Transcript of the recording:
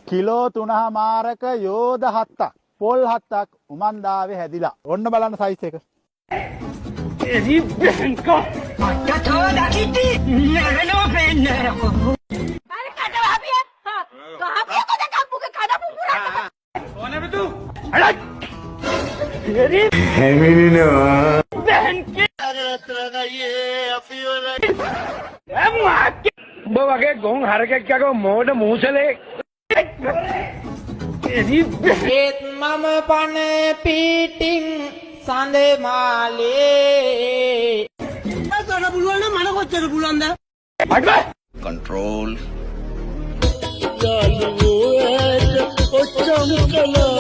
Kilo 3මාරක යෝධ 7ක් පොල් 7ක් උමන්දාවේ හැදිලා. ඔන්න බලන්න සයිස් එක. එනි බෙන්කෝ. අටතෝ දකිටි. නරනෝ පෙන්නේ. අර කඩවාපිය. කාපිය කොද කම්පුක කඩපු පුරා. ඕනෙබතු. අලක්. එනි හැමිනිනවා. බෙන්කේ. අරතරගයේ අපියෝලා. එම්මා උඹ වගේ ගොන් හරකෙක් යකෝ මෝඩ මූසලේ ඒත් මම පන පීටිං සඳ මාලේ අතන පුළුවන් නම් මන කොච්චර පුළුවන්ද කන්ට්‍රෝල් යාළුවෝ ඔච්චර කළා